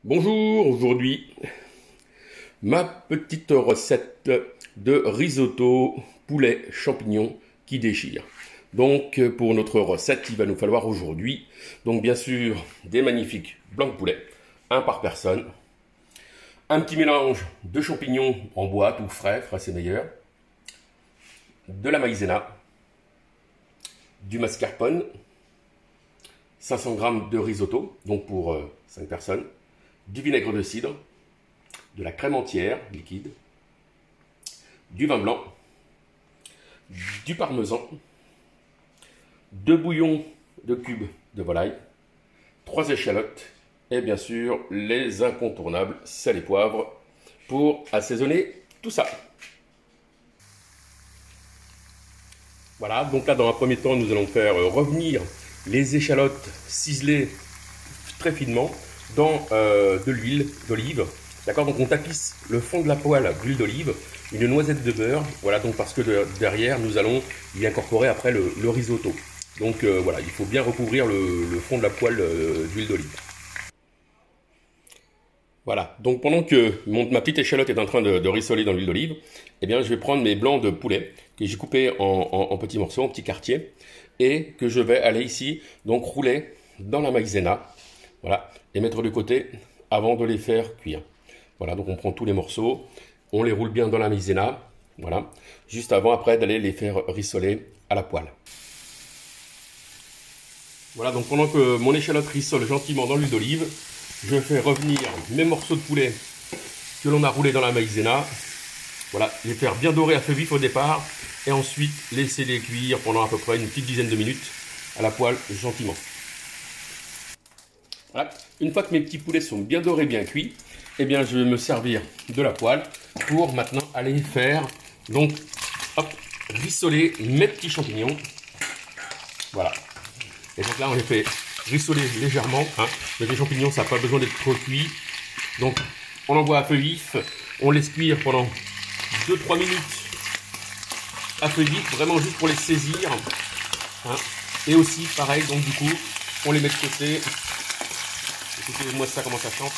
Bonjour, aujourd'hui, ma petite recette de risotto poulet champignons qui déchire. Donc pour notre recette, il va nous falloir aujourd'hui, donc bien sûr, des magnifiques blancs de poulet, un par personne, un petit mélange de champignons en boîte ou frais c'est meilleur, de la maïzena, du mascarpone, 500 g de risotto, donc pour 5 personnes, du vinaigre de cidre, de la crème entière liquide, du vin blanc, du parmesan, 2 bouillons de cubes de volaille, 3 échalotes et bien sûr les incontournables sel et poivre pour assaisonner tout ça. Voilà, donc là dans un premier temps nous allons faire revenir les échalotes ciselées très finement dans de l'huile d'olive. D'accord, donc on tapisse le fond de la poêle d'huile d'olive, une noisette de beurre, voilà, donc parce que derrière nous allons y incorporer après le risotto. Donc voilà, il faut bien recouvrir le fond de la poêle d'huile d'olive. Voilà, donc pendant que ma petite échalote est en train de rissoler dans l'huile d'olive, eh bien je vais prendre mes blancs de poulet que j'ai coupés en petits morceaux, en petits quartiers, et que je vais aller ici donc rouler dans la maïzena, voilà, et mettre de côté avant de les faire cuire. Voilà, donc on prend tous les morceaux, on les roule bien dans la maïzena, voilà, juste avant après d'aller les faire rissoler à la poêle. Voilà, donc pendant que mon échalote rissole gentiment dans l'huile d'olive, je fais revenir mes morceaux de poulet que l'on a roulés dans la maïzena. Voilà, les faire bien dorer à feu vif au départ et ensuite laisser les cuire pendant à peu près une petite dizaine de minutes à la poêle gentiment. Voilà. Une fois que mes petits poulets sont bien dorés, bien cuits, eh bien je vais me servir de la poêle pour maintenant aller faire donc hop, rissoler mes petits champignons. Voilà. Et donc là on les fait rissoler légèrement. Hein. Les champignons ça n'a pas besoin d'être trop cuit. Donc on envoie à feu vif, on laisse cuire pendant 2-3 minutes à feu vif, vraiment juste pour les saisir. Hein. Et aussi pareil, donc du coup on les met de côté. Écoutez-moi ça comment ça chante.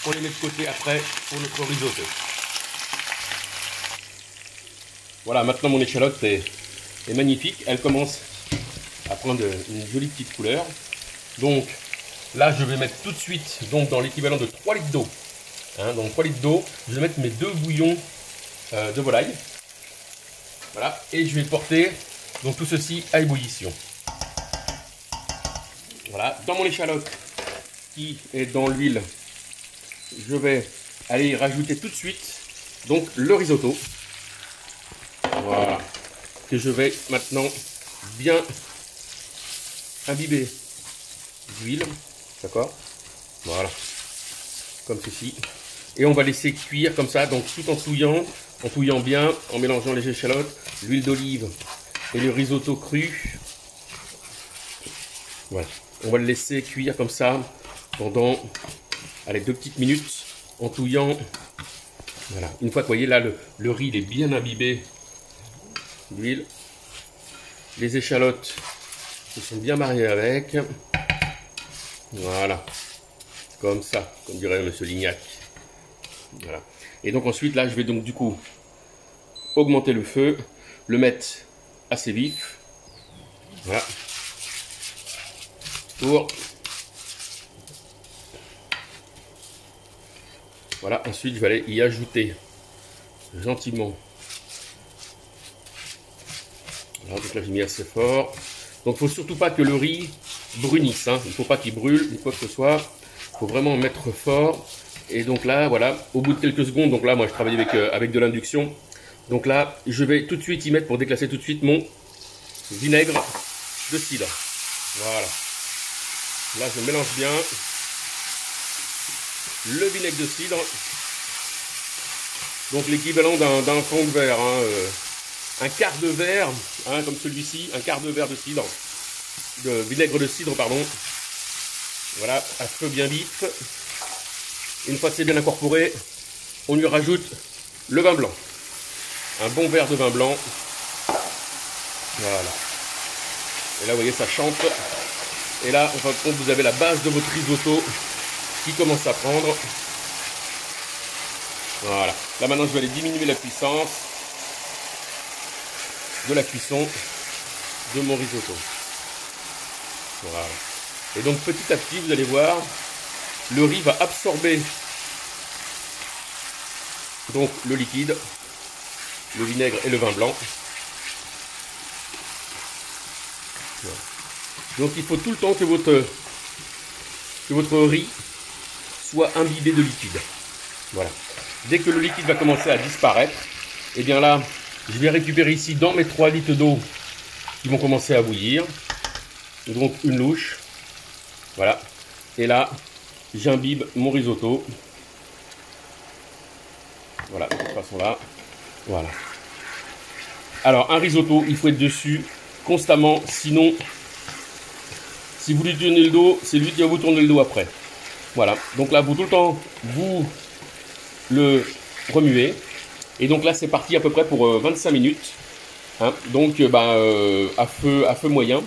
On les met de côté après pour notre risotto. Voilà, maintenant mon échalote est magnifique. Elle commence à prendre une jolie petite couleur. Donc là, je vais mettre tout de suite donc, dans l'équivalent de 3 litres d'eau. Hein, donc 3 litres d'eau, je vais mettre mes 2 bouillons de volaille. Voilà, et je vais porter donc, tout ceci à ébullition. Voilà, dans mon échalote qui est dans l'huile, je vais aller y rajouter tout de suite donc le risotto. Voilà, que je vais maintenant bien imbiber d'huile, d'accord, voilà, comme ceci, et on va laisser cuire comme ça, donc tout en touillant bien, en mélangeant les échalotes, l'huile d'olive et le risotto cru. Voilà, on va le laisser cuire comme ça pendant, allez, 2 petites minutes en touillant. Voilà, une fois que vous voyez là le riz il est bien imbibé d'huile, les échalotes se sont bien mariées avec. Voilà, comme ça, comme dirait Monsieur Lignac. Voilà. Et donc ensuite là, je vais donc du coup augmenter le feu, le mettre assez vif. Voilà. Voilà, ensuite je vais aller y ajouter gentiment. Voilà, donc là j'ai mis assez fort. Donc il ne faut surtout pas que le riz brunisse, hein. Il ne faut pas qu'il brûle ou quoi que ce soit. Il faut vraiment mettre fort. Et donc là, voilà, au bout de quelques secondes, donc là moi je travaille avec de l'induction. Donc là, je vais tout de suite y mettre, pour déclasser tout de suite, mon vinaigre de cidre. Voilà. Là je mélange bien le vinaigre de cidre. Donc l'équivalent d'un fond de verre, hein, un quart de verre, hein, comme celui-ci, un quart de verre de cidre, de vinaigre de cidre, pardon. Voilà, à feu bien vif. Une fois que c'est bien incorporé, on lui rajoute le vin blanc. Un bon verre de vin blanc. Voilà. Et là, vous voyez, ça chante. Et là, en fin de compte, vous avez la base de votre risotto qui commence à prendre. Voilà. Là maintenant, je vais aller diminuer la puissance de la cuisson de mon risotto. Voilà. Et donc petit à petit, vous allez voir, le riz va absorber donc le liquide, le vinaigre et le vin blanc. Voilà. Donc il faut tout le temps que votre riz soit imbibé de liquide. Voilà. Dès que le liquide va commencer à disparaître, et bien là, je vais récupérer ici dans mes 3 litres d'eau qui vont commencer à bouillir. Donc une louche. Voilà. Et là, j'imbibe mon risotto. Voilà, de cette façon-là. Voilà. Alors, un risotto, il faut être dessus constamment. Sinon, si vous lui tournez le dos, c'est lui qui va vous tourner le dos après. Voilà. Donc là, vous tout le temps, vous le remuez. Et donc là, c'est parti à peu près pour 25 minutes. Hein. Donc, à feu moyen.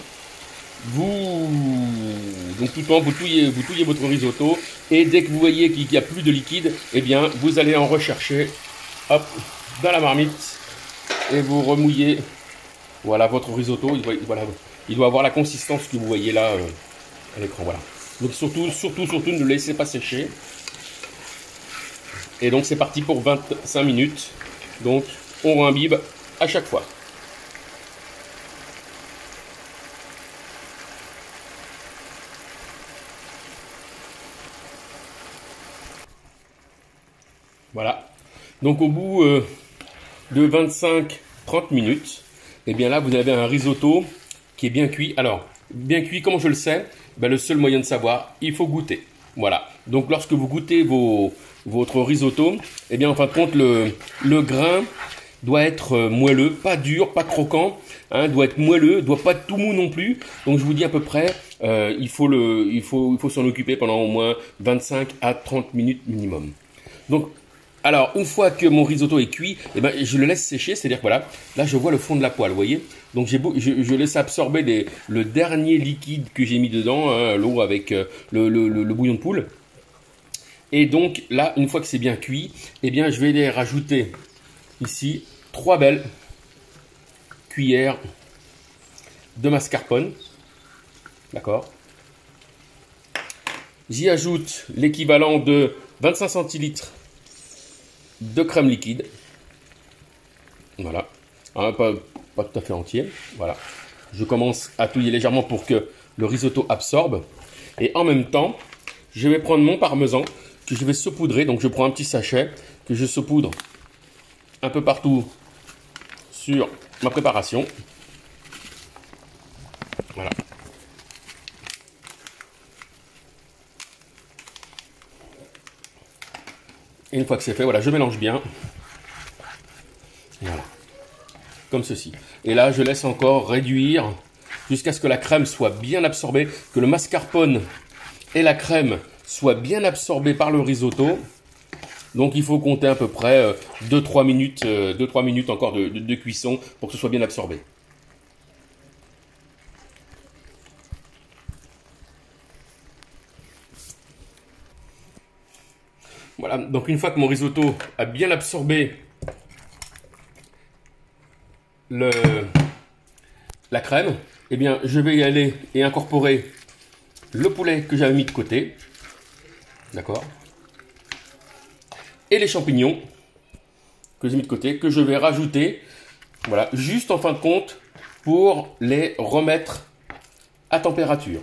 Donc tout le temps, vous touillez votre risotto. Et dès que vous voyez qu'il n'y a plus de liquide, eh bien, vous allez en rechercher, hop, dans la marmite. Et vous remouillez, voilà, votre risotto. Il doit avoir la consistance que vous voyez là à l'écran. Voilà. Donc surtout, ne le laissez pas sécher. Et donc c'est parti pour 25 minutes. Donc on imbibe à chaque fois. Voilà. Donc au bout de 25-30 minutes, et bien là vous avez un risotto qui est bien cuit. Alors, bien cuit, comment je le sais? Ben, le seul moyen de savoir, il faut goûter. Voilà. Donc lorsque vous goûtez votre risotto, et bien en fin de compte, le grain doit être moelleux, pas dur, pas croquant, hein, doit être moelleux, doit pas être tout mou non plus. Donc je vous dis à peu près, il faut s'en occuper pendant au moins 25 à 30 minutes minimum. Donc, alors, une fois que mon risotto est cuit, eh ben, je le laisse sécher, c'est-à-dire que voilà, là je vois le fond de la poêle, vous voyez. Donc je laisse absorber le dernier liquide que j'ai mis dedans, hein, l'eau avec le bouillon de poule. Et donc là, une fois que c'est bien cuit, eh bien je vais les rajouter ici 3 belles cuillères de mascarpone. D'accord. J'y ajoute l'équivalent de 25 centilitres de crème liquide. Voilà. Hein, pas tout à fait entier. Voilà. Je commence à touiller légèrement pour que le risotto absorbe. Et en même temps, je vais prendre mon parmesan que je vais saupoudrer. Donc je prends un petit sachet que je saupoudre un peu partout sur ma préparation. Voilà. Et une fois que c'est fait, voilà, je mélange bien. Voilà. Comme ceci. Et là, je laisse encore réduire jusqu'à ce que la crème soit bien absorbée, que le mascarpone et la crème soient bien absorbés par le risotto. Donc il faut compter à peu près 2-3 minutes encore de cuisson pour que ce soit bien absorbé. Voilà, donc une fois que mon risotto a bien absorbé la crème, eh bien je vais y aller et incorporer le poulet que j'avais mis de côté. D'accord. Et les champignons que j'ai mis de côté, que je vais rajouter, voilà, juste en fin de compte, pour les remettre à température.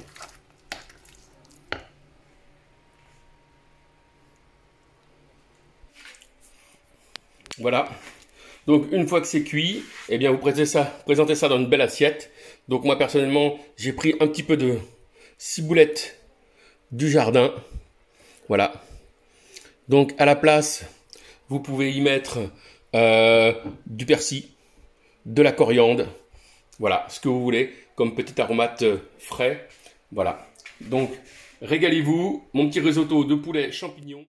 Voilà. Donc une fois que c'est cuit, eh bien vous présentez ça dans une belle assiette. Donc moi personnellement, j'ai pris un petit peu de ciboulette du jardin. Voilà. Donc à la place, vous pouvez y mettre du persil, de la coriandre. Voilà, ce que vous voulez comme petit aromate frais. Voilà. Donc régalez-vous, mon petit risotto de poulet champignons.